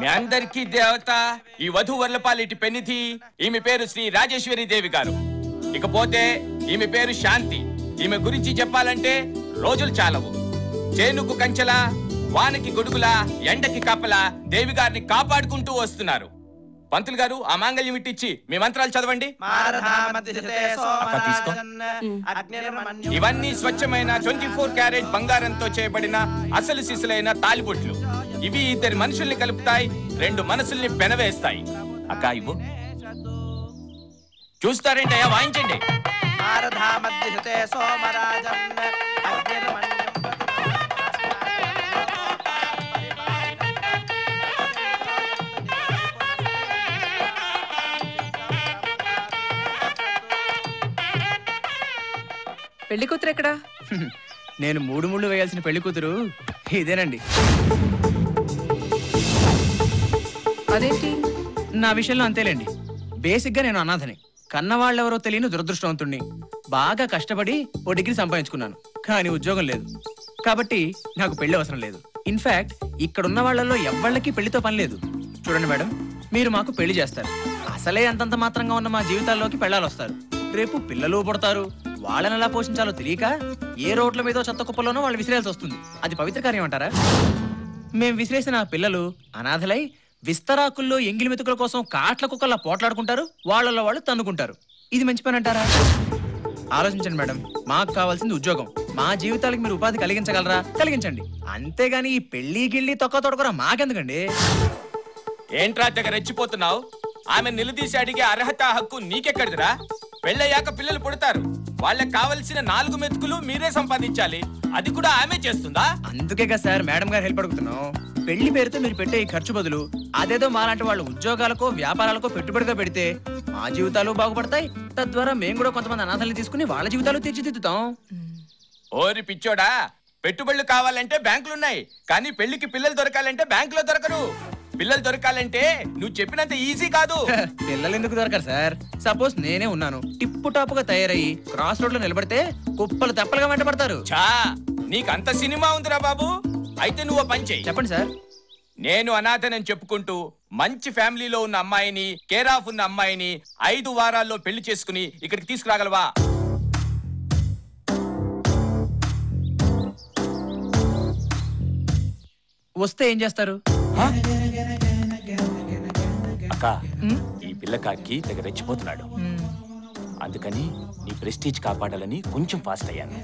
మీ అందరికీ దేవత ఈ వధూవరులపాలిటి పెన్నిధి. ఈమె పేరు శ్రీ రాజేశ్వరి దేవి గారు. ఇకపోతే ఈమె పేరు శాంతి. ఈమె గురించి చెప్పాలంటే రోజులు చాలవు. చేనుకు కంచెల, వానకి గొడుగుల, ఎండకి కాపలా దేవి గారిని కాపాడుకుంటూ వస్తున్నారు. పంతులు గారు ఆ మాంగళ్యం ఇట్టిచ్చి మీ మంత్రాలు చదవండి. ఇవన్నీ స్వచ్ఛమైన 24 క్యారెట్ బంగారంతో చేయబడిన అసలు సిసలైన తాలిబొట్లు. ఇవి ఇద్దరి మనుషుల్ని కలుపుతాయి, 2 మనసుల్ని పెనవేస్తాయి. అక్క ఇవ్వు. చూస్తారేంటయ్యా, వాయించండి. పెళ్లి కూతురు ఎక్కడా? నేను 3 ముళ్ళు వేయాల్సిన పెళ్లి కూతురు ఇదేనండి. అదేంటి? నా విషయంలో అంతేలేండి. బేసిక్ గా నేను అనాథని, కన్నవాళ్ళెవరో తెలియని దురదృష్టవంతుణ్ణి. బాగా కష్టపడి ఓ డిగ్రీ సంపాదించుకున్నాను, కానీ ఉద్యోగం లేదు. కాబట్టి నాకు పెళ్లి అవసరం లేదు. ఇన్ఫాక్ట్ ఇక్కడున్న వాళ్లలో ఎవ్వళ్ళకి పెళ్లితో పని లేదు. చూడండి మేడం, మీరు మాకు పెళ్లి చేస్తారు. అసలే అంతంత మాత్రంగా ఉన్న మా జీవితాల్లోకి పెళ్ళాలు వస్తారు. రేపు పిల్లలు పుడతారు. వాళ్ళని ఎలా పోషించాలో తెలియక ఏ రోడ్ల మీదో చెత్త కుప్పలోనో వాళ్ళు విసిరేయాల్సి వస్తుంది. అది పవిత్ర కార్యం అంటారా? మేం విసిరేసిన ఆ పిల్లలు అనాథలై విస్తరాకుల్లో ఎంగిలి మెతుకుల కోసం కాట్ల కుక్కల్లా పోట్లాడుకుంటారు, వాళ్ళలో వాళ్ళు తన్నుకుంటారు. ఇది మంచి పని అంటారా? ఆలోచించండి మేడం, మాకు కావాల్సింది ఉద్యోగం. మా జీవితాలకు మీరు ఉపాధి కలిగించగలరా? కలిగించండి. అంతేగాని ఈ పెళ్లి గిళ్ళి తొక్క తొడకరా మాకెందుకండి? ఏంట్రా దగ్గర రెచ్చిపోతున్నావు? ఆమె నిలదీసి అడిగే అర్హత హక్కు నీకెక్కడిదిరా? పెళ్ళయ్యాక పిల్లలు పుడతారు, వాళ్ళకి కావలసిన 4 మెతుకులు మీరే సంపాదించాలి. అది కూడా ఆమె చేస్తుందా? అందుకే కదా సార్ మేడం గారు హెల్ప్ అడుగుతున్నాం. పెళ్లి పేరుతో మీరు పెట్టే ఈ ఖర్చు బదులు అదేదో మాలాంటి వాళ్ళ ఉద్యోగాలకో వ్యాపారాలకో పెట్టుబడిగా పెడితే మా జీవితాలు బాగుపడతాయి. తద్వారా మేము కూడా కొంతమంది అనాథల్ని తీసుకుని వాళ్ళ జీవితాలు తీర్చిదిద్దుతాం. ఓరి పిచ్చోడా, పెట్టుబడులు కావాలంటే బ్యాంకులున్నాయి, కానీ పెళ్లికి పిల్లలు దొరకాలంటే బ్యాంకులో దొరకరు. పిల్లలు దొరకాలంటే నువ్వు చెప్పినంత ఈజీ కాదు. పిల్లలు ఎందుకు దొరకరు సార్? సపోజ్ నేనే ఉన్నాను, టిప్పు టాపుగా తయారయ్యి క్రాస్ రోడ్ లో నిలబడితే కుప్పలు తెప్పలుగా వెంటబడతారు. చా, నీకంత సినిమా ఉందిరా బాబు. అయితే నువ్వు పని చెయ్యి. చెప్పండి సార్. నేను అనాథనని చెప్పుకుంటూ మంచి ఫ్యామిలీలో ఉన్న అమ్మాయిని, కేర్ ఆఫ్ ఉన్న అమ్మాయిని 5 వారాల్లో పెళ్లి చేసుకుని ఇక్కడికి తీసుకురాగలవా? వస్తే ఏం చేస్తారు? అక్క, ఈ పిల్లకాకి తెగ రెచ్చిపోతున్నాడు. అందుకని నీ ప్రెస్టీజ్ కాపాడాలని కొంచెం ఫాస్ట్ అయ్యాను.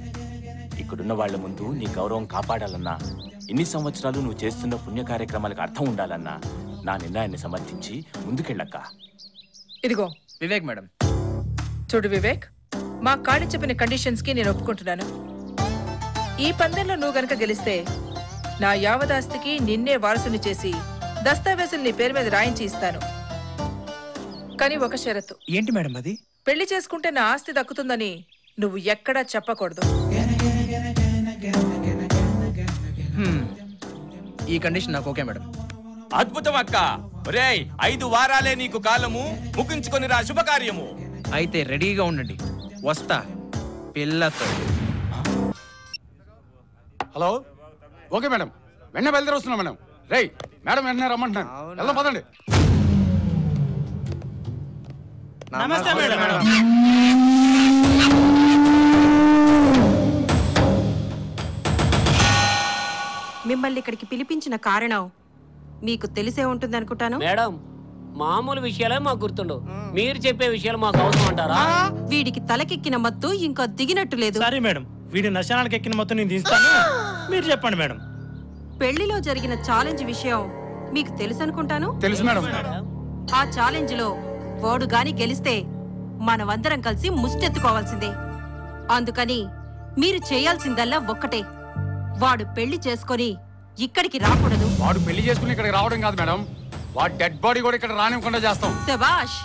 ఇక్కడున్న వాళ్ల ముందు నీ గౌరవం కాపాడాలన్నా, ఇన్ని సంవత్సరాలు నువ్వు చేస్తున్న పుణ్య కార్యక్రమాలకు అర్థం ఉండాలన్నా నా నిర్ణయాన్ని సమర్థించి ముందుకెళ్ళక్క. ఇదిగో వివేక్ మేడం. చూడు వివేక్, మా కాడి చెప్పిన కండిషన్స్ కి నేను ఒప్పుకుంటున్నాను. ఈ పందెంలో నువ్వు గనక గెలిస్తే నా యావదాస్తికి నిన్నే వారసుని చేసి దస్తావేజులు నీ పేరు మీద రాయించి ఇస్తాను. కానీ ఒక షరతు. ఏంటి మేడం అది? పెళ్లి చేసుకుంటే నా ఆస్తి దక్కుతుందని నువ్వు ఎక్కడా చెప్పకూడదు. ఈ కండిషన్ నాకు ఓకే మేడం. అద్భుతం అక్క. ఒరేయ్, 5 వారాలే నీకు కాలము, ముగించుకొని రా శుభకార్యము. అయితే రెడీగా ఉండండి, వస్తా పిల్లతో. హలో, ఓకే మేడం, వెంటనే బయలుదేరి వస్తున్నాం మేడం. రేయ్ మేడం, వెంటనే రమ్మంటున్నాను. వెళ్దాం పదండి. నమస్తే మేడం. మిమ్మల్ని ఇక్కడికి పిలిపించిన కారణం మీకు తెలిసే ఉంటుంది అనుకుంటాను. మేడం, మామూలు విషయాలే మాకు గుర్తుండవు, మీరు చెప్పే విషయాలు మాకు అవసరం అంటారా? వీడికి తలకెక్కిన మత్తు ఇంకా దిగినట్టు లేదు. సరే మేడం, వీడి నశానాలకు ఎక్కిన మొత్తం నేను తీస్తాను, మీరు చెప్పండి మేడం. పెళ్లిలో జరిగిన ఛాలెంజ్ విషయం మీకు తెలుసు అనుకుంటాను. తెలుసు మేడం. ఆ ఛాలెంజ్ లో వాడు గాని గెలిస్తే మనమందరం కలిసి ముష్టెత్తుకోవాల్సిందే. అందుకని మీరు చేయాల్సిందల్లా ఒక్కటే, వాడు పెళ్లి చేసుకొని ఇక్కడికి రాకూడదు. వాడు పెళ్లి చేసుకుని ఇక్కడికి రావడం కాదు మేడం, వాడు డెడ్ బాడీ కూడా ఇక్కడ రానివ్వకుండా చేస్తాం. శభాష్,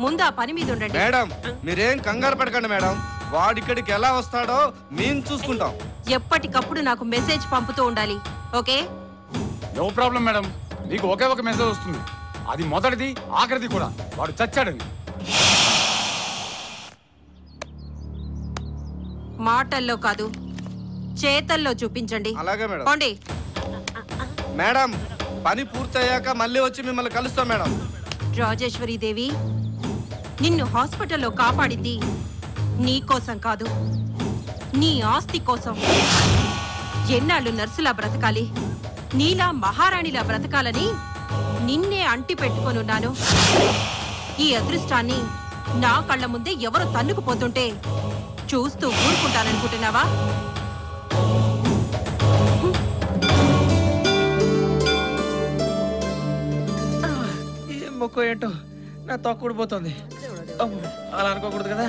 ముందు ఆ పని మీద ఉండండి. మేడం, మీరేం కంగారు పడకండి మేడం, వాడిక్కడికి ఎలా వస్తాడో మేము చూసుకుంటాం. ఎప్పటికప్పుడు నాకు మెసేజ్ పంపుతూ ఉండాలి, ఓకే? నో ప్రాబ్లం మేడం, మీకు ఒకే ఒక మెసేజ్ వస్తుంది. అది మొదటిది, ఆఖరిది కూడా. వాడు చచ్చాడని. మాటల్లో కాదు, చేతల్లో చూపించండి. అలాగే మేడం. పోండి. మేడం, పని పూర్తయ్యాక మళ్ళీ వచ్చి మిమ్మల్ని కలుస్తాం మేడం. రాజేశ్వరీదేవి, నిన్ను హాస్పిటల్లో కాపాడింది నీ కోసం కాదు, నీ ఆస్తి కోసం. ఎన్నాళ్ళు నర్సులా బ్రతకాలి, నీలా మహారాణిలా బ్రతకాలని నిన్నే అంటి పెట్టుకొనున్నాను. ఈ అదృష్టాన్ని నా కళ్ళ ముందే ఎవరు తన్నుకుపోతుంటే చూస్తూ ఊరుకుంటాననుకుంటున్నావా? ఏం మొక్క ఏంటో నా తొక్కుడిపోతుంది. అలా అనుకోకూడదు కదా.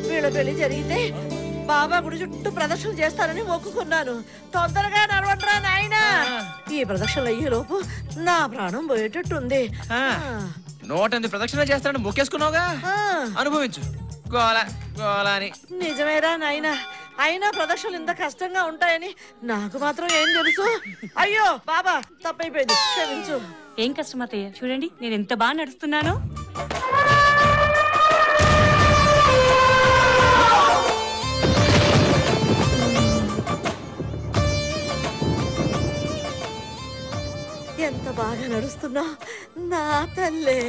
వీళ్ళ పెళ్లి జరిగితే బాబా గుడి చుట్టూ ప్రదక్షిణ చేస్తానని మొక్కుకున్నాను. తొందరగా నడవండిరా నాయనా. ఈ ప్రదక్షిణలు అయ్యే లోపు నా ప్రాణం పోయేటట్టుంది. 108 ప్రదక్షిణ చేస్తానని మొక్కేసుకున్నావుగా, అనుభవించు. గోల గోల అని. నిజమేరా నాయనా, అయినా ప్రదక్షిణలు ఇంత కష్టంగా ఉంటాయని నాకు మాత్రం ఏం తెలుసు. అయ్యో బాబా, తప్పైపోయింది, క్షమించు. ఏం కష్టం అత్తయ్య, చూడండి నేను ఎంత బాగా నడుస్తున్నానో. ఎంత బాగా నడుస్తున్నా నా తల్లే.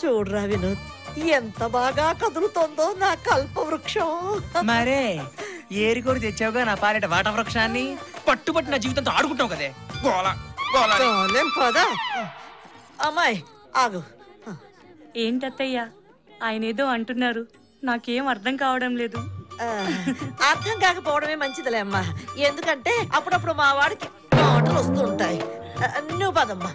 చూడరా వినోద్, ఎంత బాగా కదులుతోందో నా కల్ప వృక్షం. మరే ఏరికోరి తెచ్చావుగా నా పాలిట వాట వృక్షాన్ని. పట్టుబట్టి నా జీవితంతో ఆడుకుంటావు కదే. గోల గోల. పదా అమ్మాయి, ఆగు. ఏంటత్తయ్య, ఆయన ఏదో అంటున్నారు, నాకేం అర్థం కావడం లేదు. అర్థం కాకపోవడమే మంచిదిలే అమ్మా, ఎందుకంటే అప్పుడప్పుడు మా వాడికి మాటలు వస్తూ ఉంటాయి. నువ్వు పదమ్మా.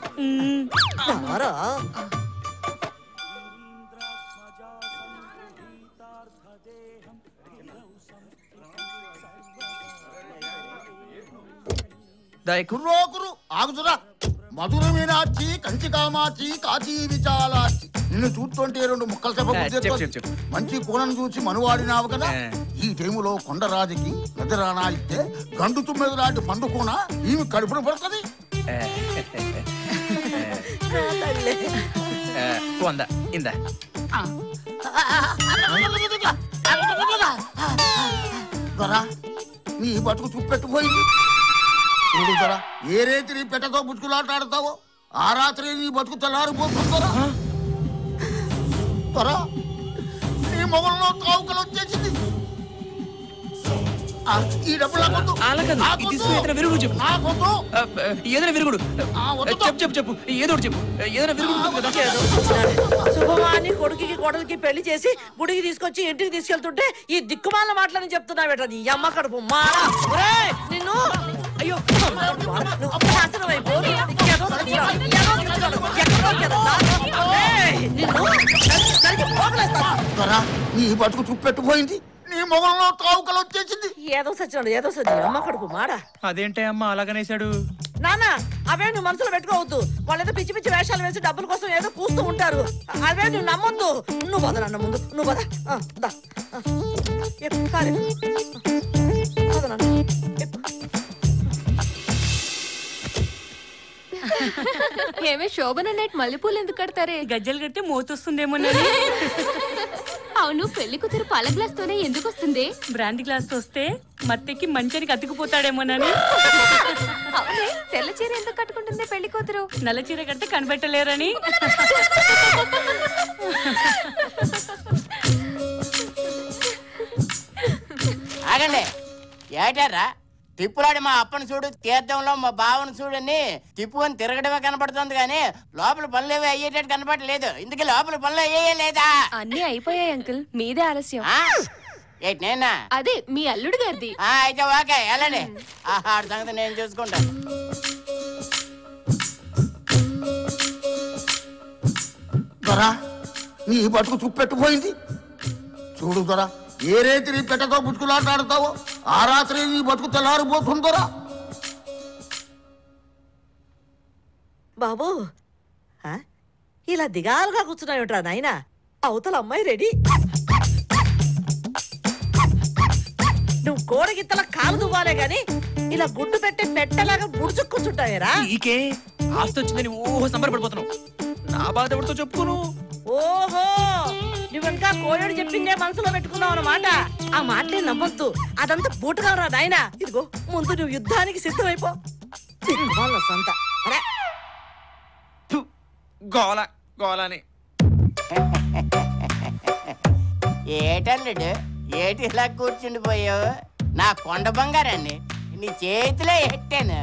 ఆగుతురా. మధుర మీనాచి, కంచి కామాచి, కాచి విచాలాచి. నిన్ను చూస్తుంటే 2 ముక్కలు చెప్ప మంచి కోణం చూసి మనువాడినావు కదా. ఈ టైములో కొండరాజుకి నిద్రానా ఇస్తే గండు తుమ్మెద లాంటి పండు కూన ఈమె కడుపున పడుతుంది. నీ బతుకు చూపెట్టుపోయింది. ఏ రేతి నీ పెట్టతో బుచ్చుకులాటాడతావో ఆ రాత్రి నీ బతుకు తెల్లారిపోతుందరా. నీ మొగల్లో తావుకలు వచ్చేసింది. ఈ డబ్బులు ఏదైనా విరుగుడు చెప్పు ఏదో చెప్పు. ఏదైనా విరుగుడు. శుభమాని కొడుకుకి కోడలికి పెళ్లి చేసి గుడికి తీసుకొచ్చి ఇంటికి తీసుకెళ్తుంటే ఈ దిక్కుమాల మాటలని చెప్తున్నావేట నీ అమ్మ కడుపు మారా. నిన్ను అయ్యో నీ బతుకు చూపెట్టుపోయింది. నీ మొగల్లో తావుకలు వచ్చేసింది. ఏదో సచ్చినాడు, ఏదో సచ్చినాడు అమ్మ కడుపు మాడా. అదేంటే అమ్మ అలాగనేసాడు. నాన్న, అవే నువ్వు మనసులో పెట్టుకోవద్దు. వాళ్ళేదో పిచ్చి పిచ్చి వేషాలు వేసి డబ్బుల కోసం ఏదో కూస్తూ ఉంటారు. అవే నువ్వు నమ్మొద్దు. నువ్వు పద నాన్న, ముందు నువ్వు పద. ఏమే శోభన నైట్ మల్లెపూలు ఎందుకు కడతారే? గజ్జలు కడితే మోతొస్తుందేమో. అవును, పెళ్లి కూతురు పాల గ్లాస్ తోనే ఎందుకు వస్తుంది? బ్రాండీ గ్లాస్ తో వస్తే మత్తెక్కి మంచానికి అతుకుపోతాడేమోనని. తెల్ల చీర ఎందుకు కట్టుకుంటుంది పెళ్లి కూతురు? నల్ల చీర కడితే కనిపెట్టలేరని. ఆగండి, ఏటారా తిప్పులాడి మా అప్పని చూడు, తీర్థంలో మా బావని చూడని తిప్పుకొని తిరగడమే కనపడుతుంది కానీ లోపల పనులు ఏవి అయ్యేటట్టు కనపడలేదు. ఇందుకే లోపల పనులు అయ్యే లేదా? అన్ని అయిపోయాయి అంకుల్, మీదే ఆలస్యం. ఏంటి నేనా? అదే మీ అల్లుడు గారిది. అయితే ఓకే, వెళ్ళండి. ఆడ సంగతి నేను చూసుకుంటాను. నీ బతుకు చూపెట్టుపోయింది. చూడు దొరా, ఏ రేతి నీ పెట్టతో బుచ్చుకులాటాడతావో ఆ రాత్రి నీ బతుకు తెల్లారిపోతుందరా. బాబు, ఇలా దిగాలుగా కూర్చున్నావుట్రా నాయనా. అవతల అమ్మాయి రెడీ. నువ్వు కోడగిత్తల కాలు దువ్వాలే గాని ఇలా గుడ్డు పెట్టి పెట్టలాగా గుడుచుకు కూర్చుంటావేరా. నీకే ఆస్తి వచ్చిందని ఓహో సంబరపడిపోతున్నావు. నా బాధ ఎవరితో చెప్పుకోను. ఓహో, నువ్వు ఇంకా కోయడు చెప్పిందే మనసులో పెట్టుకున్నావు అన్నమాట. ఆ మాటలే నమ్మొద్దు, అదంతా బూటగా రా నాయన. ఇదిగో ముందు నువ్వు యుద్ధానికి సిద్ధమైపో. వాళ్ళ సొంత గోల గోలని. ఏటల్లుడు ఏటి ఇలా కూర్చుండిపోయావు? నా కొండ బంగారాన్ని నీ చేతిలో ఎట్టాను.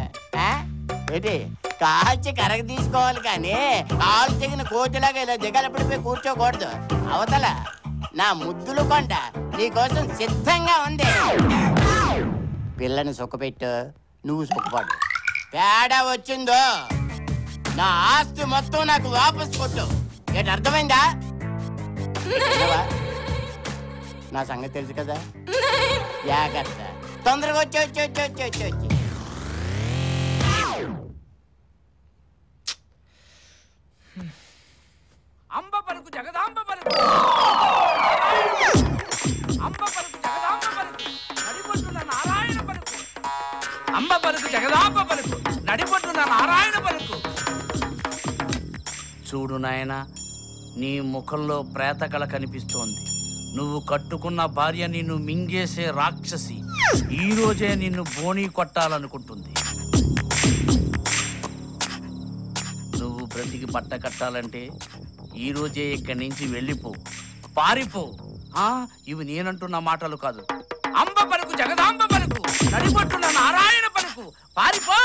ఏంటి కాల్చి కరగ తీసుకోవాలి కానీ కాలు తెగిన కోతిలాగా ఇలా దిగలపడిపోయి కూర్చోకూడదు. అవతల నా ముద్దులు కొండ నీకోసం సిద్ధంగా ఉంది. పిల్లని సుఖపెట్టు, నువ్వు సుఖపడు. తేడా వచ్చిందో నా ఆస్తి మొత్తం నాకు వాపస్ కొట్టు. ఏంటి అర్థమైందా? నా సంగతి తెలుసు కదా, జాగ్రత్త. తొందరగా వచ్చి వచ్చి వచ్చి వచ్చి వచ్చి వచ్చి అంబ పలుకు జగదాంబ పలుకు, అంబ పలుకు జగదాంబ పలుకు, నడిపొట్టున నారాయణ పలుకు. అంబ పలుకు జగదాంబ పలుకు, నడిపొట్టున నారాయణ పలుకు. చూడు నాయనా, నీ ముఖంలో ప్రేతకళ కనిపిస్తోంది. నువ్వు కట్టుకున్న భార్య నిన్ను మింగేసే రాక్షసి ఈ రోజే నిన్ను బోణీ కొట్టాలనుకుంటుంది. నువ్వు బ్రతికి బట్ట కట్టాలంటే ఈ రోజే ఇక్కడి నుంచి వెళ్ళిపో, పారిపో. ఇవి నేనంటున్న మాటలు కాదు. అంబ పలుకు జగదాంబ పలుకు, నడిపొట్టున నారాయణ పలుకు, పారిపో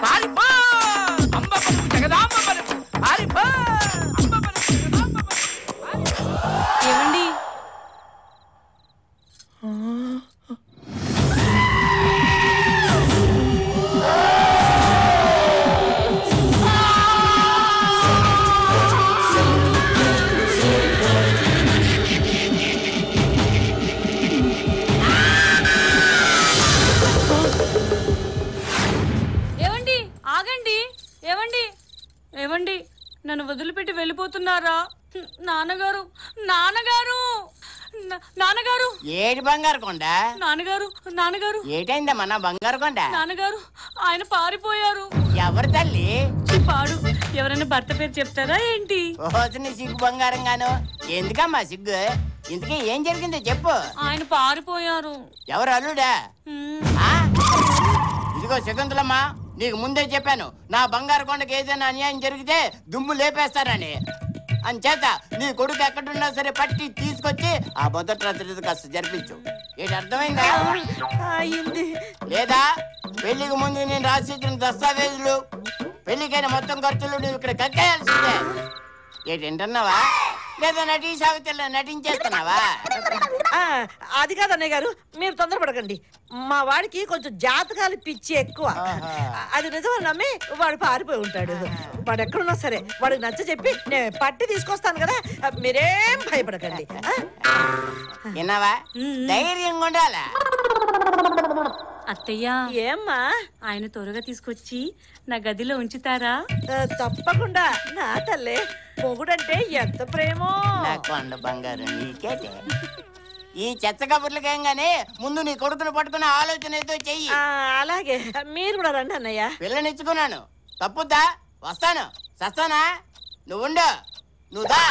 పారిపో. అంబ పలుకు జగదాంబ పలుకు, పారిపో. ఏమండి? ఏమండి? ఆగండి. ఏమండి? ఏమండి? నన్ను వదిలిపెట్టి వెళ్ళిపోతున్నారా? నాన్నగారు, నాన్నగారు, నాన్నగారు. ఏడు బంగారు కొండ? నాన్నగారు, నాన్నగారు. ఏటైందమ్మా నా బంగారు కొండ? నాన్నగారు, ఆయన పారిపోయారు. ఎవరు తల్లి? పాడు. ఎవరైనా భర్త పేరు చెప్తారా ఏంటి? నీ సిగ్గు బంగారం గాను. ఎందుకమ్మా సిగ్గు? ఇంతకీ ఏం జరిగిందో చెప్పు. ఆయన పారిపోయారు. ఎవరు అల్లుడా? ఇదిగో శకుంతలమ్మా, నీకు ముందే చెప్పాను నా బంగారు కొండకి ఏదైనా అన్యాయం జరిగితే దుమ్ము లేపేస్తారని. అంచేత నీ కొడుకు ఎక్కడున్నా సరే పట్టి తీసుకొచ్చి ఆ మొదటి రాత్రి కాస్త జరిపించు. ఏంటి అర్థమైందా? లేదా పెళ్లికి ముందు నేను రాసిచ్చిన దస్తావేజులు, పెళ్లికైన మొత్తం ఖర్చులు నువ్వు ఇక్కడ కక్కేయాల్సిందే. ఏంటంటున్నావా? లేదా నటీ సావిత్రిలో నటించేస్తున్నావా? అది కాదు అన్నయ్య గారు, మీరు తొందరపడకండి. మా వాడికి కొంచెం జాతకాలు పిచ్చి ఎక్కువ. అది నిజమని నమ్మి వాడు పారిపోయి ఉంటాడు. వాడు ఎక్కడున్నా సరే వాడికి నచ్చ చెప్పి నేను పట్టి తీసుకొస్తాను కదా, మీరేం భయపడకండి. విన్నావా? ధైర్యంగా ఉండాలా? అత్తయ్య, ఏమ్మా? ఆయన త్వరగా తీసుకొచ్చి నా గదిలో ఉంచుతారా? తప్పకుండా నా తల్లే. మొగుడంటే ఎంత ప్రేమో. నా కొండ బంగారం నీకేటే. ఈ చెత్త కబుర్లకేం గానీ ముందు నీ కొడుకును పట్టుకునే ఆలోచన ఏదో చెయ్యి. అలాగే, మీరు కూడా రండి అన్నయ్య. పిల్లనిచ్చుకున్నాను, తప్పుద్దా? వస్తాను. సస్తానా? నువ్వుండు, నువ్వు దా.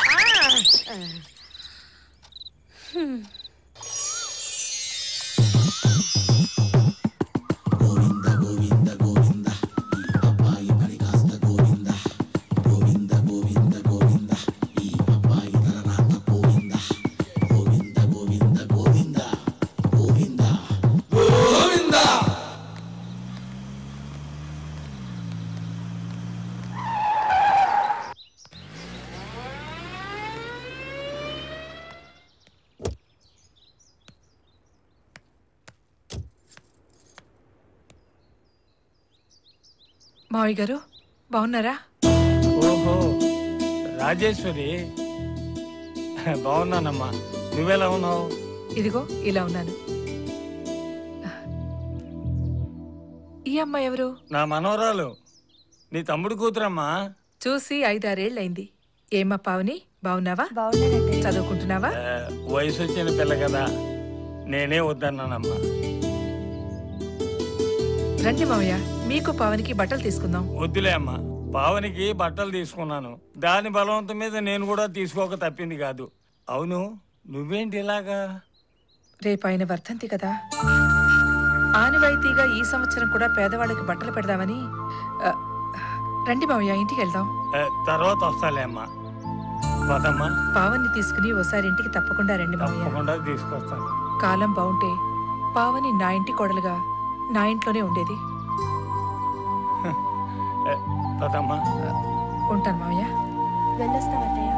మావయ్య గారు బాగున్నారా? ఓహో రాజేశ్వరి, బాగున్నానమ్మా. నువ్వెలా ఉన్నావు? ఇదిగో ఇలా ఉన్నాను. ఈ అమ్మాయి ఎవరు? నా మనవరాలు, నీ తమ్ముడు కూతురమ్మా. చూసి 5-6 ఏళ్ళైంది. ఏమ్మా పావని, బాగున్నావా? చదువుకుంటున్నావా? వయసు వచ్చిన పిల్ల కదా, నేనే వద్దన్నానమ్మా. రండి మావయ్య, మీకు పావనికి బట్టలు తీసుకుందాం. వద్దులే అమ్మా, పావనికి బట్టలు తీసుకున్నాను. దాని బలవంతం మీద నేను కూడా తీసుకోక తప్పింది కాదు. అవును, నువ్వేంటి ఇలాగా? రేపు ఆయన వర్ధంతి కదా, ఆనవాయితీగా ఈ సంవత్సరం కూడా పేదవాళ్ళకి బట్టలు పెడదామని. రండి మావయ్య, ఇంటికి వెళ్దాం. తర్వాత వస్తాలే అమ్మా. పదమ్మా. పావన్ని తీసుకుని ఓసారి ఇంటికి తప్పకుండా రండి మావయ్య. తప్పకుండా తీసుకొస్తాను. కాలం బాగుంటే పావని నా ఇంటి కోడలుగా నా ఇంట్లోనే ఉండేది. పదమ్మా. ఉంటాను మావయ్య. వెళ్ళొస్తామయ్య.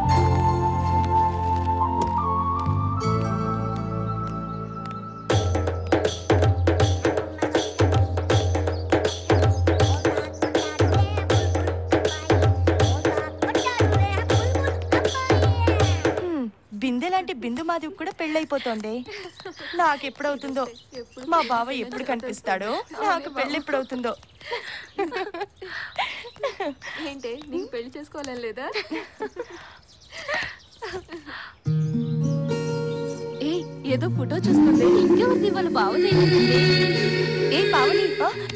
బిందెలాంటి బిందు మాధవ్ కూడా పెళ్ళైపోతోంది. నాకెప్పుడవుతుందో, మా బావ ఎప్పుడు కనిపిస్తాడో, నాకు పెళ్ళి ఎప్పుడవుతుందో. ఏంటే నీకు పెళ్లి చేసుకోవాలని లేదా? ఏ ఏదో ఫోటో చూస్తుంటే ఇంకెవరిది వాళ్ళ బావది. ఏ పావని,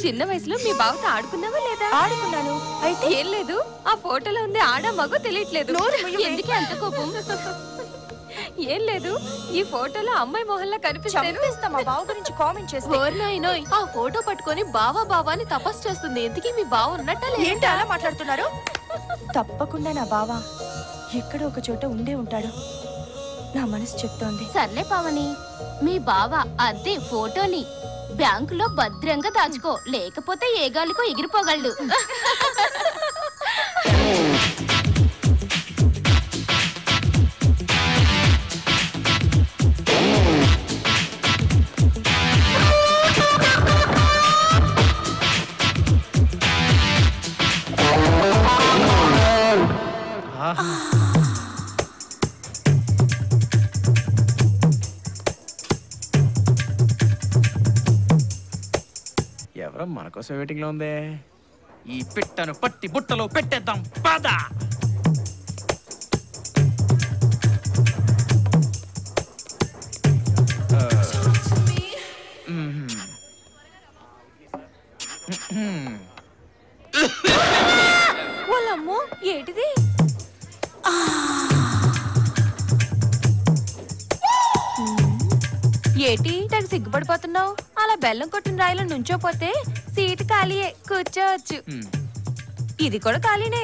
చిన్న వయసులో మీ బావతో ఆడుకున్నావా లేదా? ఆడుకున్నాను. అయితే ఏం లేదు, ఆ ఫోటోలో ఉంది ఆడ మగో తెలియట్లేదు. ఎందుకే అంత కోపం? ఏం లేదు, ఈ ఫోటోలో అమ్మాయి మొహల్లా కనిపిస్తా మా బావ గురించి కామెంట్ చేస్తే. ఆ ఫోటో పట్టుకొని బావా బావా అని తపస్సు చేస్తుంది. ఎందుకు మీ బావ ఉన్నట్ట? ఏంటి అలా మాట్లాడుతున్నారు? తప్పకుండా నా బావ ఎక్కడో ఒక చోట ఉండే ఉంటాడు, నా మనసు చెప్తోంది. సర్లే పావని, మీ బావ అదే ఫోటోని బ్యాంకులో భద్రంగా దాచుకో, లేకపోతే ఏ గాలికో ఎగిరిపోగలడు. ఎవరో మన కోసం వెయిటింగ్ లో ఉంది. ఈ పిట్టను పట్టి బుట్టలో పెట్టేద్దాం పద. వాళ్ళమ్మో ఏంటిది? ఏటి నాకు సిగ్గుపడిపోతున్నావు? అలా బెల్లం కొట్టిన రాయిలో నుంచోపోతే సీటు ఖాళీయే, కూర్చోవచ్చు. ఇది కూడా ఖాళీనే.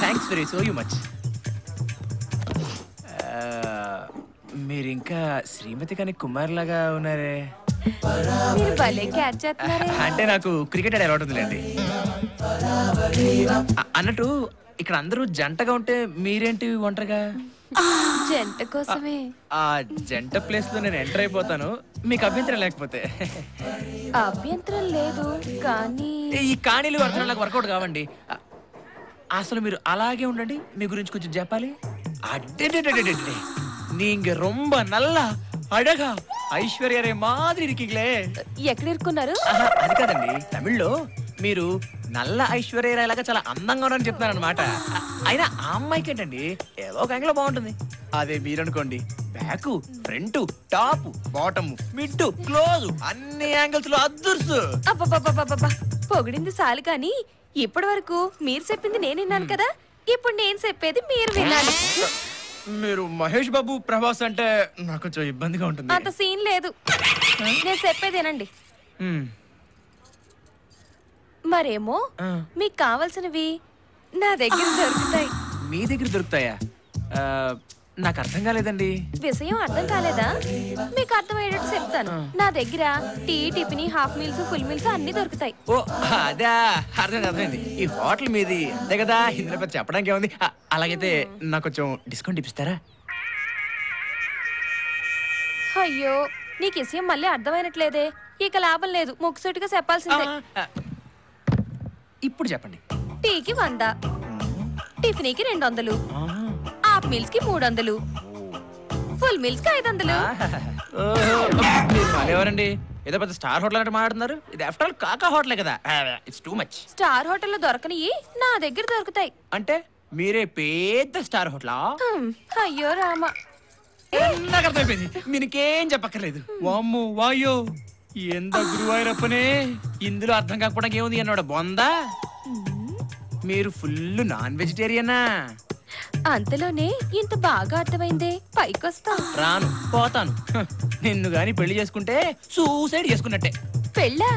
Thanks very so much. మీరు ఇంకా శ్రీమతి కానీ కుమార్ లాగా ఉన్నారే. మీరు భలే క్యాచ్ చేస్తున్నారే. అంటే నాకు క్రికెట్ ఆడే అలవాటు ఉందిలేండి. అన్నట్టు ఇక్కడ అందరూ జంటగా ఉంటే మీరేంటి ఒంటరిగా? జంట కోసమే. ఆ జంట ప్లేస్ లో నేను ఎంటర్ అయిపోతాను, మీకు అభ్యంతరం లేకపోతే. అభ్యంతరం లేదు, కానీ ఈ కాణీలు అర్థం నాకు వర్కౌట్ కావండి. అసలు మీరు అలాగే ఉండండి, మీ గురించి కొంచెం చెప్పాలి. అడ్డే நீங்க ரொம்ப நல்லா అడగా ఐశ్వర్యరే మాదిరి ఇరికిలే. ఎక్కడ ఇరుక్కున్నారు? అది కాదండి, తమిళ్లో మీరు నల్ల ఐశ్వర్యరాయలాగా చాలా అందంగా ఉన్నారని చెప్తున్నారు అనమాట. అయినా ఆ అమ్మాయికి ఏంటండి ఏదో ఒక యాంగిల్ బాగుంటుంది. అదే మీరనుకోండి, back front top bottom mid close అన్ని యాంగిల్స్ లో అద్దుర్సు. అబ్బబ్బబ్బబ్బబ్బా, పొగిడింది చాలు కానీ ఇప్పటి వరకు మీరు చెప్పింది నేను విన్నాను కదా, ఇప్పుడు నేను చెప్పేది మీరు వినాలి. మీరు మహేష్ బాబు ప్రభాస్ అంటే నాకు కొంచెం ఇబ్బందిగా ఉంటుంది. అంత సీన్ లేదు, నేను చెప్పేదేనండి. మరేమో మీకు కావాల్సినవి నా దగ్గర దొరుకుతాయి. మీ దగ్గర దొరుకుతాయా? నాకు అర్థం కాలేదండి. విషయం అర్థం కాలేదా? మీకు అర్థమయ్యేటట్టు చెప్తాను. నా దగ్గర tea, tiffin, half meals, full meals అన్ని దొరుకుతాయి. ఓ అదా, అర్థమైంది. ఈ హోటల్ మీది అంతే కదా, ఇందులో పెద్ద చెప్పడానికి ఏముంది. అలాగైతే నాకు కొంచెం డిస్కౌంట్ ఇప్పిస్తారా? అయ్యో, నీకు విషయం మళ్ళీ అర్థమైనట్లేదే. ఇక లాభం లేదు, ముక్కుసూటిగా చెప్పాల్సిందే. ఇప్పుడు చెప్పండి. టీకి 100, టిఫిన్కి 200, హాఫ్ మీల్స్ కి 300, ఫుల్ మీల్స్ కి 500. ఎవరండి ఏదో పెద్ద స్టార్ హోటల్ అంటే మాట్లాడుతున్నారు? ఇది ఆఫ్టర్ ఆల్ కాకా హోటలే కదా. It's too much. స్టార్ హోటల్లో దొరకనివి నా దగ్గర దొరుకుతాయి. అంటే మీరే పెద్ద స్టార్ హోటలా? అయ్యో రామ, నాకు అర్థమైపోయింది, మీకేం చెప్పక్కర్లేదు. వామ్మో వాయో, ఎంత గురువాయూరప్పనే, ఇందులో అర్థం కాకపోవడానికి ఏముంది అన్నాడు బొందా. మీరు ఫుల్ నాన్ వెజిటేరియనా? అంతలోనే ఇంత బాగా అర్థమైందే, పైకొస్తా. రాను, పోతాను. నిన్ను గాని పెళ్లి చేసుకుంటే సూసైడ్ చేసుకున్నట్టే. పెళ్ళా?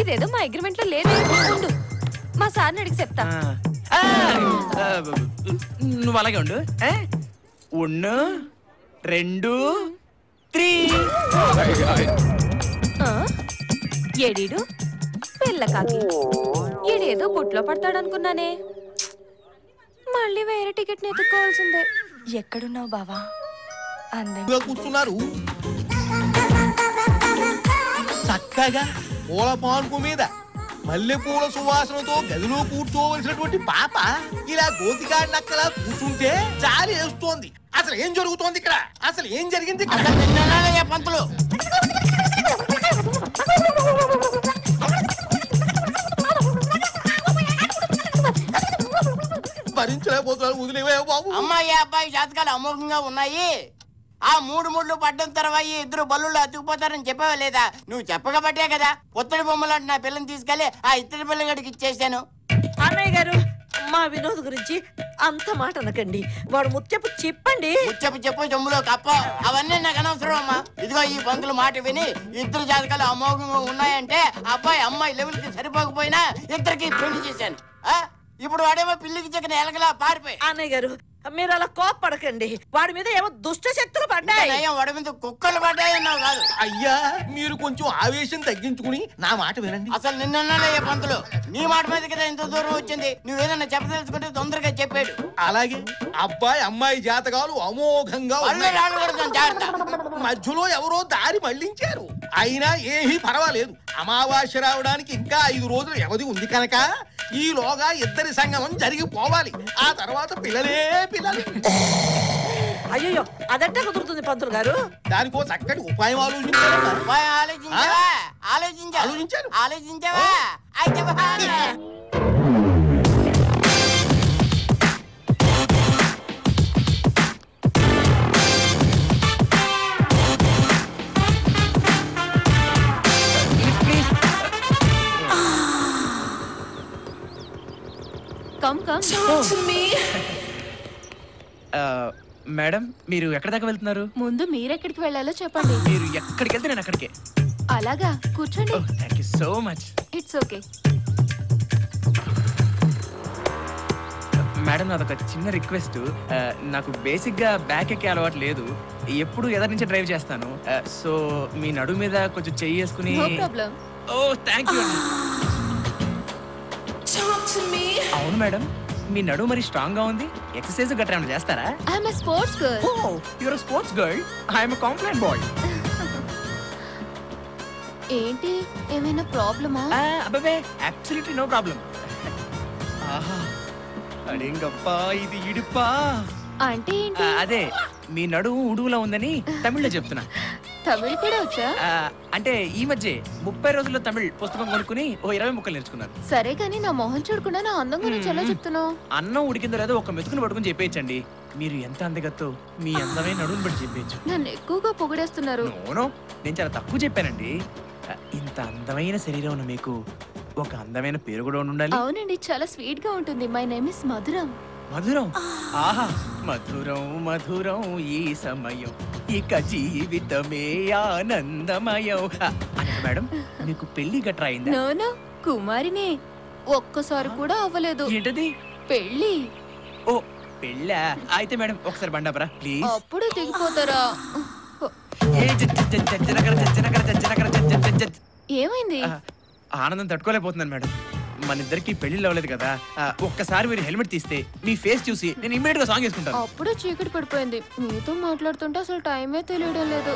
ఇదేదో మా అగ్రిమెంట్ లో లేదు. ఉండు, మా సార్ని అడిగి చెప్తా. నువ్వు అలాగే ఉండు. 1 2 3. ఏడీడు పిల్ల కాకి. ఈడేదో బొట్లో పడతాడనుకున్నానే. మళ్ళీ వేరే టికెట్ ఎత్తుకోవాల్సిందే. ఎక్కడున్నావు బావా? అందంగా కూర్చున్నారు చక్కగా పూల పాన్పు మీద మల్లెపూల సువాసనతో గదిలో కూర్చోవలసినటువంటి పాప ఇలా గోతికాడి నక్కలా కూర్చుంటే జాలి వేస్తోంది. అసలు ఏం జరుగుతోంది ఇక్కడ? అసలు ఏం జరిగింది పంతులు? భరించలేకపోతున్నారు, వదిలేవే బాబు. అమ్మాయి అబ్బాయి జాతకాలు అమోఘంగా ఉన్నాయి. ఆ 3 ముళ్ళు పడ్డం తర్వాత ఇద్దరు బల్లుళ్ళు అతుకుపోతారని చెప్పావా లేదా? నువ్వు చెప్పకబట్టే కదా పుత్తడి బొమ్మలాంటి నా పిల్లని తీసుకెళ్లి ఆ ఇత్తడి పిల్లగడికి ఇచ్చేసాను. అన్నయ్య గారు, మా వినోద్ గురించి అంత మాట అనకండి. వాడు ముత్యపు చెప్పండి. ముత్యపు చెప్పు జమ్ములో కప్ప అవన్నీ నాకు అనవసరం అమ్మా. ఇదిగో ఈ పంతులు మాట విని ఇద్దరు జాతకాలు అమోఘంగా ఉన్నాయంటే అబ్బాయి అమ్మాయి లెవెల్ కి సరిపోకపోయినా ఇద్దరికి పెళ్లి చేశాను. ఇప్పుడు వాడేమో పిల్లికి చెక్కిన ఎలకలా పారిపోయి. అన్నయ్య గారు, మీరు అలా కోప్పడకండి. వాడి మీద ఏమో దుష్ట శక్తులు పడ్డాయి. వాడి మీద కుక్కలు పడ్డాయన్నావు కాదు. అయ్యా, మీరు కొంచెం ఆవేశం తగ్గించుకుని నా మాట వినండి. అసలు నిన్నయ్యా పంతులు, నీ మాట మీద కదా ఇంత దూరం వచ్చింది. నువ్వేదన్నా చెప్పదలుచుకుంటే తొందరగా చెప్పాడు. అలాగే అబ్బాయి అమ్మాయి జాతకాలు అమోఘంగా మధ్యలో ఎవరో దారి మళ్లించారు. అయినా ఏమీ పర్వాలేదు. అమావాస్య రావడానికి ఇంకా 5 రోజులు వ్యవధి ఉంది కనుక ఈలోగా ఇద్దరి సంగమం జరిగిపోవాలి. ఆ తర్వాత పిల్లలే పిల్లలు. అయ్యో, అదంటే కుదురుతుంది పంతులు గారు. దానికో చక్కటి ఉపాయం ఆలోచించారు. ఆలోచించావా? మేడం, మీరు ఎక్కడి దాకా వెళ్తున్నారు? ముందు మీరెక్కడికి వెళ్ళాలో చెప్పండి. మీరు ఎక్కడికి వెళ్తే నేను అక్కడికే. అలాగా, కూర్చోండి. Thank you so much. It's okay. Madam, నాదొక చిన్న రిక్వెస్ట్. నాకు బేసిక్ గా బ్యాక్ ఎక్కే అలవాటు లేదు. ఎప్పుడు ఎదరి నుంచి డ్రైవ్ చేస్తాను. సో మీ నడు మీద కొంచెం చెయ్యి వేసుకుని. No problem. Oh thank you. అవును మేడం, మీ నడు మరి స్ట్రాంగ్ గా ఉంది. ఎక్సర్సైజ్ గట్రా ఏమైనా చేస్తారా? I am a sports girl. Oh, you are a sports girl. I am a complaint boy. ఏంటి, ఏమైనా ప్రాబ్లమా? అబ్బే, అబ్సల్యూట్లీ నో ప్రాబ్లం. ఆహా, అడేంగప్పా, ఇది ఇడుపా. అంటే ఏంటి? అదే, మీ నడు ఉడుగులా ఉందని తమిళ్లో చెప్తున్నా. తమిళ్ కూడా వచ్చా? అంటే ఈ మధ్య 30 రోజుల్లో తమిళ్ పుస్తకం కొనుక్కుని 20 ముక్కలు నేర్చుకున్నాను. సరే కానీ నా మొహం చూడకుండా నా అందం గురించి ఎలా చెప్తున్నావు? అన్నం ఉడికిందో లేదో ఒక మెతుకుని పట్టుకుని చెప్పేయచ్చండి. మీరు ఎంత అందగత్తో మీ అందమైన నడువుని బట్టి చెప్పేయచ్చు. నన్ను ఎక్కువగా పొగిడేస్తున్నారు. నోనో, నేను చాలా తక్కువ చెప్పానండి. ఇంత అందమైన శరీరం ఉన్న మీకు ఒక అందమైన పేరు కూడా ఉండాలి. అవునండి, చాలా స్వీట్ గా ఉంటుంది. మై నేమ్ ఇస్ మధురం. మధురం? ఆహా, మధురం మధురం ఈ సమయం, ఇక జీవితమే ఆనందమయం. అంటే మేడం, మీకు పెళ్లి గట్రా అయిందా? నోనో, కుమారినే. ఒక్కసారి కూడా అవ్వలేదు. ఏంటది? పెళ్లి. ఓ, పెళ్ళా? అయితే మేడం ఒకసారి బండాపరా ప్లీజ్. అప్పుడు దిగిపోతారా? ఏమైంది? ఆనందం తట్టుకోలేకపోతున్నాను మేడం. మన ఇద్దరికి పెళ్లి అవ్వలేదు కదా. ఒక్కసారి మీరు హెల్మెట్ తీస్తే మీ ఫేస్ చూసి నేను ఇమ్మీడియట్ గా సాంగ్ వేసుకుంటాను. అప్పుడే చీకటి పడిపోయింది. మీతో మాట్లాడుతుంటే అసలు టైమే తెలియడం లేదు.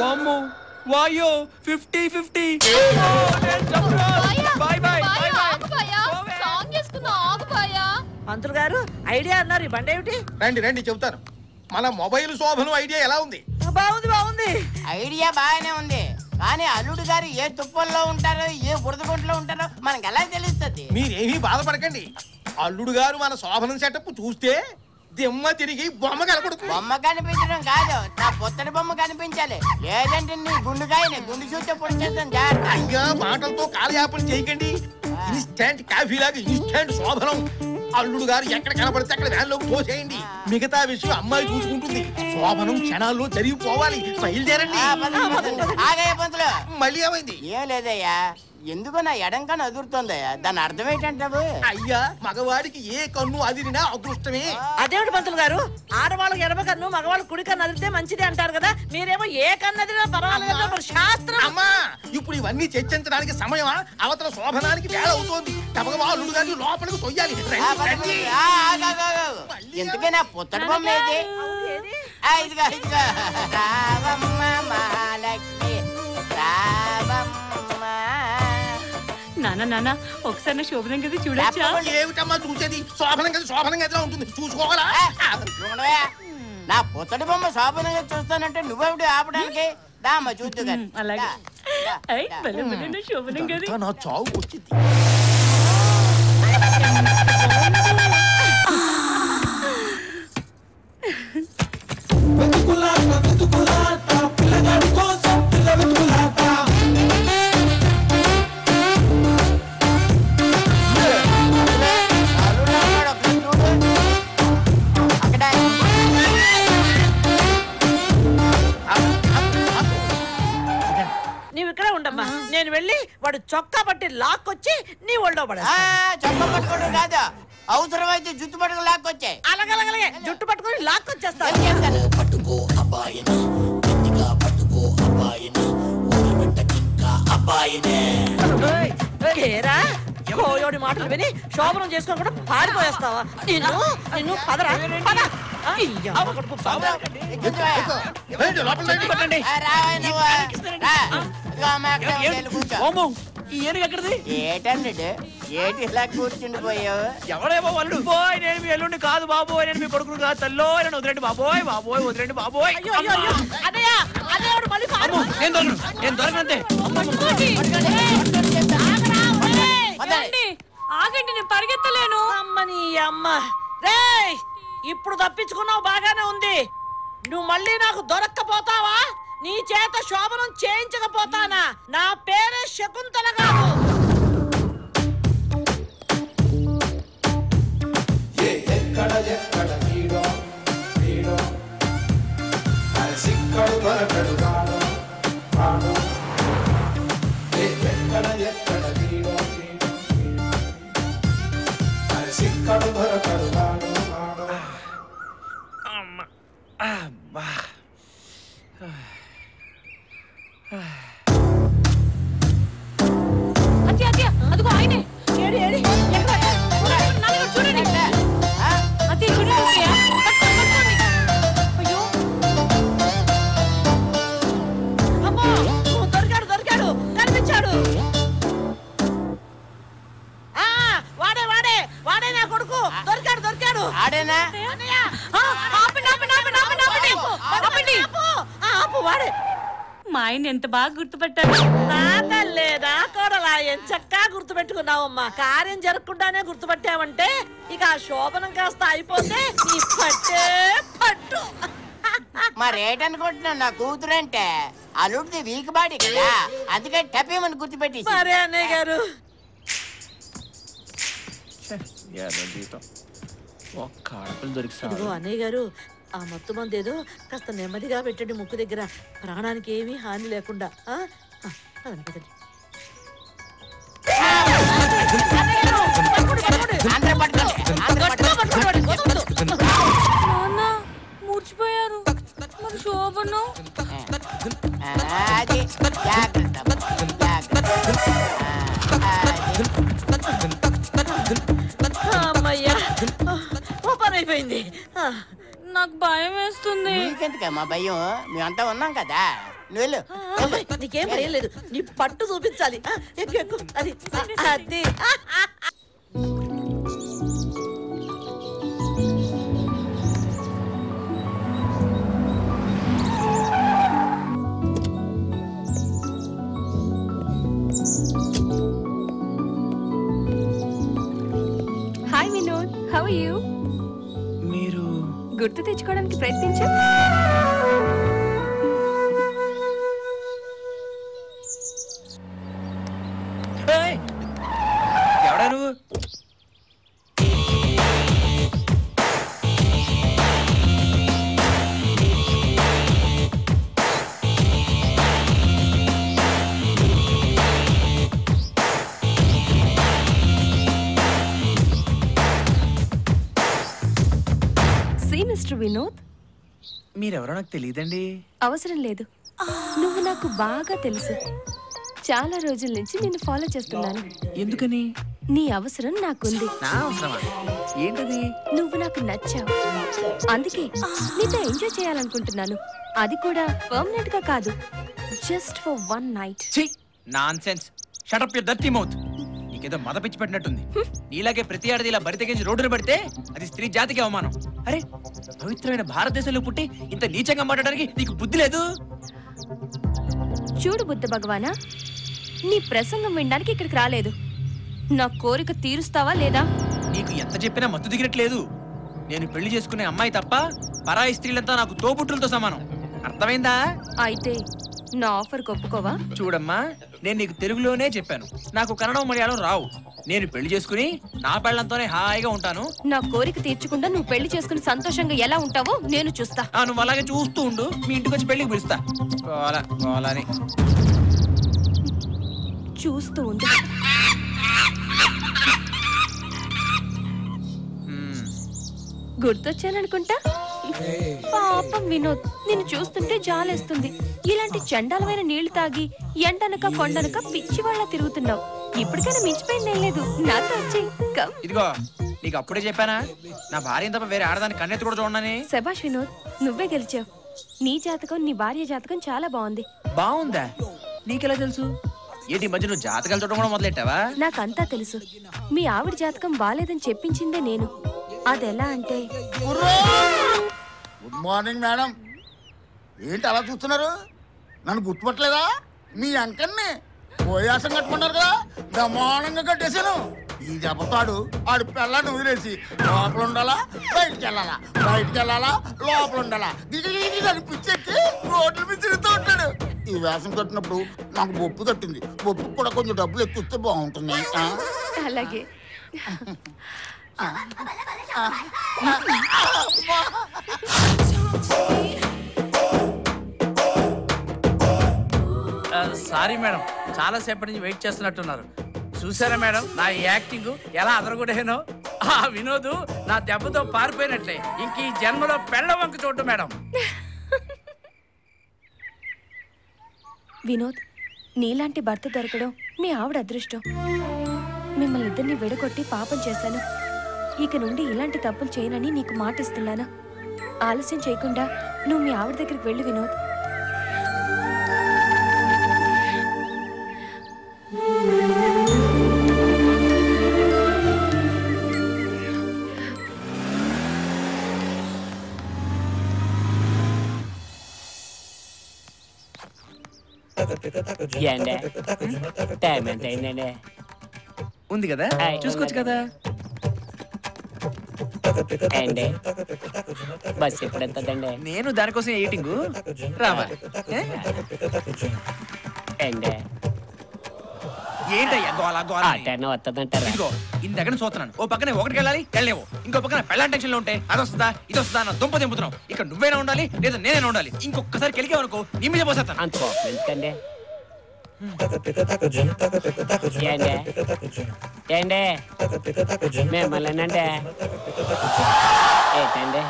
వామ్మో, వాయో 50-50. Bye bye. పంతులు గారు, ఐడియా అన్నారు. ఈ బండి ఏమిటి? రండి రండి చెబుతాను. మన మొబైల్ శోభను ఐడియా ఎలా ఉంది? బాగుంది బాగుంది. ఐడియా బాగానే ఉంది, కానీ అల్లుడు గారు ఏ తుప్పల్లో ఉంటారో ఏ బురదగుంట్లో ఉంటారో మనకు ఎలా తెలుస్తుంది? మీరేమీ బాధపడకండి. అల్లుడు గారు మన శోభనం సెటప్ చూస్తే దిమ్మ తిరిగి బొమ్మ కనపడుతుంది. బొమ్మ కనిపించడం కాదు, నా పుత్తడి బొమ్మ కనిపించాలి. లేదంటే నీ గుండుకాయని గుండు చూస్తే పొడి చేస్తాను జాగ్రత్త. అయ్యా మాటలతో కాలయాపన చేయకండి. ఇన్స్టెంట్ కాఫీ లాగా ఇన్స్టెంట్ శోభనం. అల్లుడు గారు ఎక్కడ కనపడితే అక్కడ వ్యాన్లోకి తోసేయండి. మిగతా విషయం అమ్మాయి చూసుకుంటుంది. శోభనం క్షణాల్లో జరిగిపోవాలి. బయలుదేరండి. ఆగయ్య పంతులు. మళ్ళీ ఏమైంది? ఏం లేదయ్యా, ఎందుకో నా ఎడం కన్ను అదురుతుందయ్యా. దాని అర్థం ఏంటంటావు? అయ్యా మగవాడికి ఏ కన్ను అదిరినా అదృష్టమే. అదేమిటి పంతులు గారు, ఆడవాళ్ళకి ఎడమ కన్ను మగవాళ్ళకి కుడి కన్ను అదిరితే మంచిది అంటారు కదా, మీరేమో ఏ కన్ను అదిరినా పర్వాలేదు శాస్త్రం. అమ్మా ఇప్పుడు ఇవన్నీ చర్చించడానికి సమయమా? అవతల శోభనానికి వేళ అవుతోంది. తమగా అల్లుడు గారిని లోపలికి తొయ్యాలి. ఎందుకే నా పుత్తడి బొమ్మ ఏది? ఇదిగా ఇదిగా రావమ్మ మహాలక్ష్మి రావమ్మ. నాన్న ఒకసారి శోభనం గది చూడొచ్చా? ఏమిటమ్మా చూసేది? శోభనం గది శోభనం గదిలో ఉంటుంది, చూసుకోవాలా? నా పుత్తడి బొమ్మ శోభనం గది చూస్తానంటే నువ్వెవడు ఆపడానికి? దామ్మ చూద్దు అలాగే శోభనం గది నా చావు వచ్చింది. నీవు ఇక్కడే ఉండమ్మా, నేను వెళ్ళి వాడు చొక్కా పట్టి లాక్కొచ్చి నీ ఒళ్ళో పడ. చొక్కా పట్టుకోవడం కాదు, అవసరమైతే జుట్టు పట్టుకుని లాక్కొచ్చే. అలాగే జుట్టు పట్టుకుని లాక్కొచ్చేస్తాను. పట్టుకో అబ్బాయిని, గట్టిగా పట్టుకో అబ్బాయిని, ఊరబెట్టకింకా అబ్బాయినే. కోయోడి మాటలు విని శోభనం చేసుకోకుండా పారిపోయేస్తావా? నిన్ను పదరా పద. ఏటండి ఏటి ఇలా కూర్చుండిపోయావు? ఎవడేమో వాళ్ళు పోయ్, నేను మీ ఎల్లుండి కాదు బాబోయ్, నేను మీ కొడుకును కాదు తల్లో, నేను వదిలేండి బాబోయ్ బాబోయ్ వదిలేండి బాబోయ్. నేను దొరకనంతే. ఆగండి, నేను పరిగెత్తలేను. అమ్మని అమ్మ రేయ్, ఇప్పుడు తప్పించుకున్నావు బాగానే ఉంది. నువ్వు మళ్ళీ నాకు దొరక్కపోతావా? నీ చేత శోభనం చేయించకపోతానా? నా పేరే శకుంతల గారు. అదిగో ఆయనే. చూడండి దొరికాడు కనిపించాడు. వాడే నా కొడుకు. దొరికాడు. ఆడేనా? వాడే. మా ఆయన ఎంత బాగా గుర్తుపట్టాడు. నా తల్లే నా కోడలా, ఎంచక్కా గుర్తుపెట్టుకున్నావమ్మా. కార్యం జరగకుండానే గుర్తుపట్టావంటే ఇక ఆ శోభనం కాస్త అయిపోతే ఈ పట్టే పట్టు. మరేటనుకుంటున్నావు? నా కూతురంటే అల్లుడిది వీక్ బాడీ కదా, అందుకే టపేమని గుర్తుపెట్టి. సరే అన్నయ్య గారు. ఇదిగో అన్నయ్య గారు, ఆ మత్తు మంది ఏదో కాస్త నెమ్మదిగా పెట్టండి ముక్కు దగ్గర, ప్రాణానికి ఏమీ హాని లేకుండా. మూర్చిపోయారు. మరి శోభను అమ్మయ్యా, ఓ పని అయిపోయింది. నాకు భయం వేస్తుంది. నీకెందుకమ్మా భయం? మేమంతా ఉన్నాం కదా, నువ్వు వెళ్ళు. నీకేం భయం లేదు, నీ పట్టు చూపించాలి. ఎక్కు అది అది. Hi Vinod, how are you? మీరు గుర్తు తెచ్చుకోవడానికి ప్రయత్నించు. ఎవడా నువ్వు? మిస్టర్ వినోద్, మీరెవరో నాకు తెలియదండి. అవసరం లేదు, నువ్వు నాకు బాగా తెలుసు. చాలా రోజుల నుంచి నిన్ను ఫాలో చేస్తున్నాను. ఎందుకని? నీ అవసరం నాకుంది. నా అవసరమా? ఏంటది? నువ్వు నాకు నచ్చావు, అందుకే నీతో ఎంజాయ్ చేయాలనుకుంటున్నాను. అది కూడా పర్మనెంట్ గా కాదు, just for one night. Nonsense. Shut up your dirty mouth. నీకేదో మద పిచ్చి పెట్టినట్టుంది. నీలాగే ప్రతి ఆడది ఇలా బరి తెగించి రోడ్డును పడితే అది స్త్రీ జాతికి అవమానం. అరే, పవిత్రమైన భారతదేశంలో పుట్టి ఇంత నీచంగా మాట్లాడడానికి నీకు బుద్ధి లేదు? చూడు బుద్ధ భగవానా, నీ ప్రసంగం వినడానికి ఇక్కడికి రాలేదు. నా కోరిక తీరుస్తావా లేదా? నీకు ఎంత చెప్పినా మత్తు దిగినట్లేదు. నేను పెళ్లి చేసుకునే అమ్మాయి తప్ప పరాయి స్త్రీలంతా నాకు తోబుట్టులతో సమానం. అర్థమైందా? అయితే నా ఆఫర్ ఒప్పుకోవా? చూడమ్మా, నేను నీకు తెలుగులోనే చెప్పాను, నాకు కన్నడం మలయాళం రావు. నేను పెళ్లి చేసుకుని నా పెళ్లంతోనే హాయిగా ఉంటాను. నా కోరిక తీర్చకుండా నువ్వు పెళ్లి చేసుకుని సంతోషంగా ఎలా ఉంటావో నేను చూస్తా. నువ్వు అలాగే చూస్తూ ఉండు, మీ ఇంటికి వచ్చి పెళ్లికి పిలుస్తా. చూస్తూ ఉండు. గుర్తొచ్చాననుకుంటా. పాపం వినోద్, నిన్ను చూస్తుంటే జాలేస్తుంది. ఇలాంటి చండాలమైన నీళ్లు తాగి ఎండనక కొండనక పిచ్చి వాళ్ళ తిరుగుతున్నావు. ఇప్పటికైనా మించిపోయిందేం లేదు, నాతో వచ్చేయ్. ఇదిగో, నీకు అప్పుడే చెప్పానా నా భార్య తప్ప వేరే ఆడదాన్ని కన్నెత్తి కూడా చూడనని? శభాష్ వినోద్, నువ్వే గెలిచావు. నీ జాతకం, నీ భార్య జాతకం చాలా బాగుంది. బాగుందా? నీకెలా తెలుసు? ఏంటి మధ్య నువ్వు జాతకాలు చూడడం కూడా మొదలెట్టావా? నాకంతా తెలుసు. మీ ఆవిడ జాతకం బాలేదని చెప్పించిందే నేను. అదెలా అంటే, గుడ్ మార్నింగ్ మేడం. ఏంటి అలా చూస్తున్నారు? నన్ను గుర్తుపట్టలేదా? మీ అంకన్ని పోయాసం కట్టుకున్నారు కదా, బ్రహ్మాండంగా కట్టేశాను. ఈ దెబ్బతాడు ఆడి పిల్లని వదిలేసి లోపల ఉండాలా, బయటికి వెళ్ళాలా, బయటికి వెళ్ళాలా, లోపల ఉండాలా, దిగి పిచ్చెక్కి రోడ్ల మీద తిరుగుతూ ఉంటాడు. ఈ వేషం కట్టినప్పుడు నాకు బొప్పు తట్టింది. బొప్పు కూడా కొంచెం డబ్బులు ఎక్కువ బాగుంటుంది. అలాగే. సారీ మేడం, చాలా సేపటి నుంచి వెయిట్ చేస్తున్నట్టున్నారు. చూసారా మేడం నా యాక్టింగ్ ఎలా అదరగొడేనో? ఆ వినోద్ నా దెబ్బతో పారిపోయినట్లే. ఇంక ఈ జన్మలో పెళ్ళ వంక చూడు మేడం. వినోద్, నీలాంటి భర్త దొరకడం మీ ఆవిడ అదృష్టం. మిమ్మల్ని ఇద్దరిని విడగొట్టి పాపం చేశాను. ఇక నుండి ఇలాంటి తప్పులు చేయనని నీకు మాటిస్తున్నాను. ఆలస్యం చేయకుండా నువ్వు మీ ఆవిడ దగ్గరికి వెళ్ళు వినోద్. టైం ఎంత అయిందండి? ఉంది కదా, చూసుకోవచ్చు కదా. బస్ ఎప్పుడు ఎంతండి? నేను దానికోసం ఎయిటింగ్ రావాలి. ఏంటయ్యా గోలా గోలా? వస్తుందంటారా? ఇందక్కడ చూస్తున్నాను. ఓ పక్కన ఒకటికి వెళ్ళాలి, వెళ్ళలేవు. ఇంకో పక్కన పెళ్ళాం టెన్షన్ లో ఉంటే అది వస్తుందా ఇది వస్తుందా నా దుంప దింపుతున్నావు. ఇక్కడ నువ్వైనా ఉండాలి లేదా నేనైనా ఉండాలి. ఇంకొకసారి కెలికావనుకో నీ మీద పోసేస్తాను. అంత ఎందుకండి? ఏండే మిమ్మల్ని ఏంటండి?